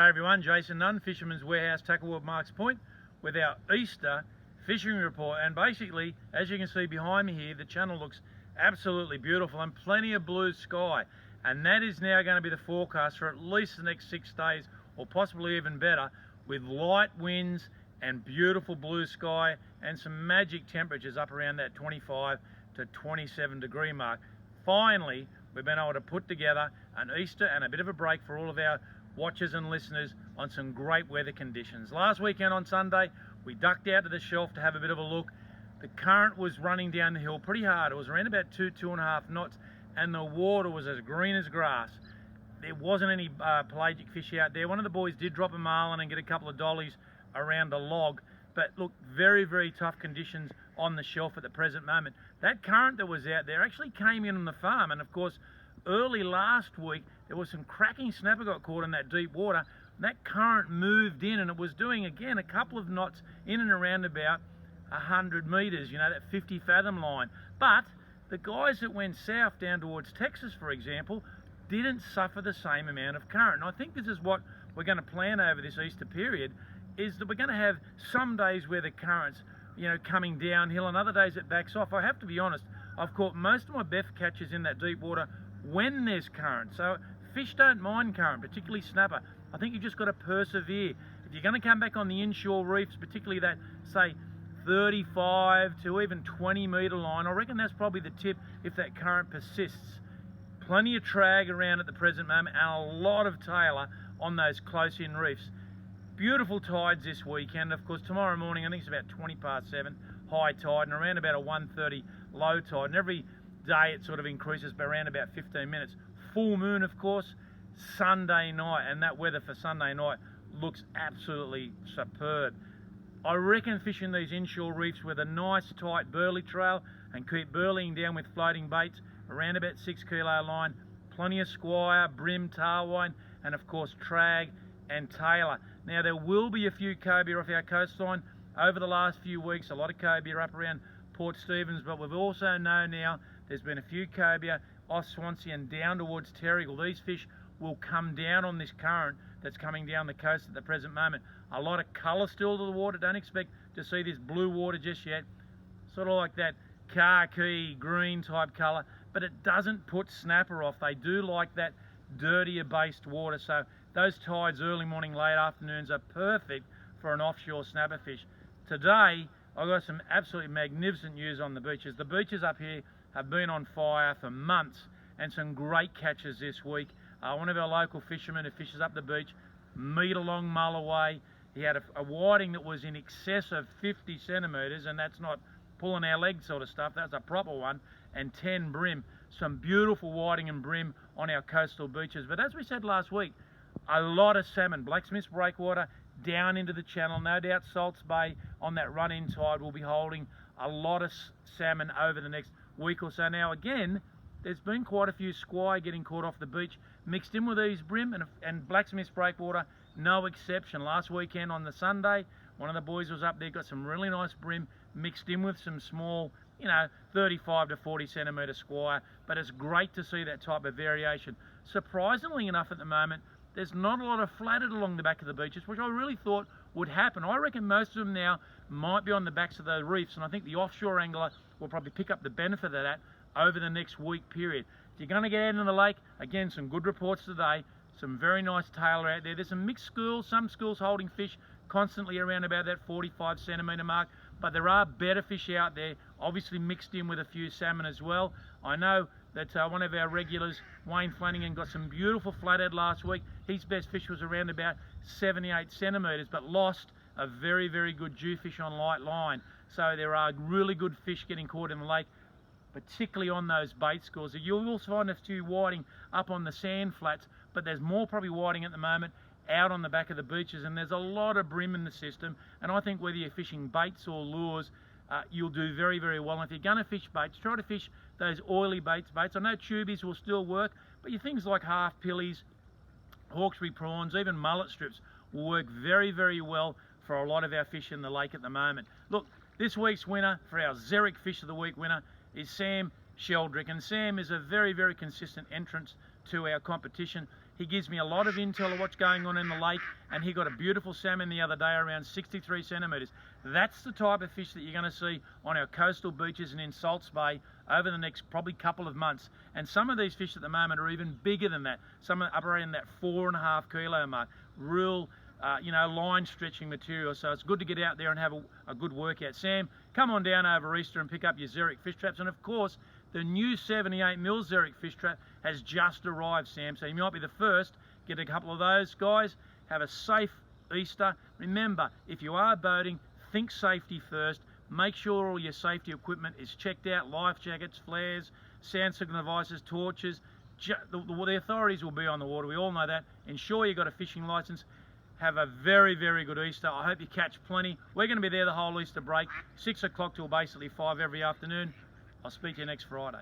Hey everyone, Jason Nunn, Fisherman's Warehouse, Tacklewood, Marks Point, with our Easter fishing report. And basically, as you can see behind me here, the channel looks absolutely beautiful and plenty of blue sky. And that is now going to be the forecast for at least the next 6 days, or possibly even better, with light winds and beautiful blue sky and some magic temperatures up around that 25 to 27 degree mark. Finally, we've been able to put together an Easter and a bit of a break for all of our watchers and listeners on some great weather conditions. Last weekend on Sunday, we ducked out to the shelf to have a bit of a look. The current was running down the hill pretty hard. It was around about 2.5 knots, and the water was as green as grass. There wasn't any pelagic fish out there. One of the boys did drop a marlin and get a couple of dollies around the log, but look, very, very tough conditions on the shelf at the present moment. That current that was out there actually came in on the farm, and of course, early last week, there was some cracking snapper got caught in that deep water. That current moved in, and it was doing, again, a couple of knots in and around about 100 metres, you know, that 50 fathom line. But the guys that went south down towards Texas, for example, didn't suffer the same amount of current. And I think this is what we're going to plan over this Easter period, is that we're going to have some days where the current's, you know, coming downhill, and other days it backs off. I have to be honest, I've caught most of my best catches in that deep water when there's current. So fish don't mind current, particularly snapper. I think you've just got to persevere. If you're going to come back on the inshore reefs, particularly that, say, 35 to even 20 metre line, I reckon that's probably the tip if that current persists. Plenty of trag around at the present moment, and a lot of tailor on those close-in reefs. Beautiful tides this weekend. Of course, tomorrow morning, I think it's about 7:20 high tide, and around about a 1:30 low tide. And every day it sort of increases by around about 15 minutes. Full moon, of course, Sunday night, and that weather for Sunday night looks absolutely superb. I reckon fishing these inshore reefs with a nice tight burley trail and keep burleying down with floating baits around about 6 kilo line, plenty of squire, brim, tarwine, and of course trag and tailor. Now there will be a few cobia off our coastline over the last few weeks, a lot of cobia up around Port Stephens, but we've also known now there's been a few cobia off Swansea and down towards Terrigal. These fish will come down on this current that's coming down the coast at the present moment. A lot of colour still to the water. Don't expect to see this blue water just yet. Sort of like that khaki green type colour, but it doesn't put snapper off. They do like that dirtier based water, so those tides early morning, late afternoons are perfect for an offshore snapper fish. Today, I've got some absolutely magnificent news on the beaches. The beaches up here have been on fire for months, and some great catches this week. One of our local fishermen who fishes up the beach, metre-long mull away. He had a whiting that was in excess of 50 centimetres, and that's not pulling our leg sort of stuff, that's a proper one, and 10 brim. Some beautiful whiting and brim on our coastal beaches. But as we said last week, a lot of salmon, Blacksmith's breakwater, down into the channel. No doubt Salts Bay on that run-in tide will be holding a lot of salmon over the next week or so. Now again, there's been quite a few squire getting caught off the beach, mixed in with these brim, and Blacksmith's breakwater, no exception. Last weekend on the Sunday, one of the boys was up there, got some really nice brim, mixed in with some small, you know, 35 to 40 centimetre squire, but it's great to see that type of variation. Surprisingly enough at the moment, there's not a lot of flathead along the back of the beaches, which I really thought would happen. I reckon most of them now might be on the backs of the reefs, and I think the offshore angler will probably pick up the benefit of that over the next week period. If you're going to get out into the lake, again, some good reports today, some very nice tailor out there. There's some mixed schools, some schools holding fish constantly around about that 45 centimetre mark, but there are better fish out there, obviously mixed in with a few salmon as well. I know that one of our regulars, Wayne Flanagan, got some beautiful flathead last week. His best fish was around about 78 centimetres, but lost a very, very good jewfish on light line. So there are really good fish getting caught in the lake, particularly on those bait schools. You'll also find a few whiting up on the sand flats, but there's more probably whiting at the moment out on the back of the beaches, and there's a lot of brim in the system. And I think whether you're fishing baits or lures, you'll do very, very well. And if you're going to fish baits, try to fish those oily baits. I know tubies will still work, but your things like half pillies, Hawkesbury prawns, even mullet strips will work very, very well for a lot of our fish in the lake at the moment. Look, this week's winner for our ZEREK Fish of the Week winner is Sam Sheldrick, and Sam is a very, very consistent entrance to our competition. He gives me a lot of intel of what's going on in the lake, and he got a beautiful salmon the other day around 63 centimetres. That's the type of fish that you're going to see on our coastal beaches and in Salts Bay over the next probably couple of months. And some of these fish at the moment are even bigger than that. Some are up around that 4.5 kilo mark. Real, line stretching material. So it's good to get out there and have a good workout. Sam, come on down over Easter and pick up your ZEREK fish traps. And of course, the new 78mm ZEREK fish trap has just arrived, Sam. So you might be the first. Get a couple of those, guys. Have a safe Easter. Remember, if you are boating, think safety first. Make sure all your safety equipment is checked out. Life jackets, flares, sound signal devices, torches. The authorities will be on the water. We all know that. Ensure you've got a fishing license. Have a very, very good Easter. I hope you catch plenty. We're going to be there the whole Easter break, 6 o'clock till basically 5 every afternoon. I'll speak to you next Friday.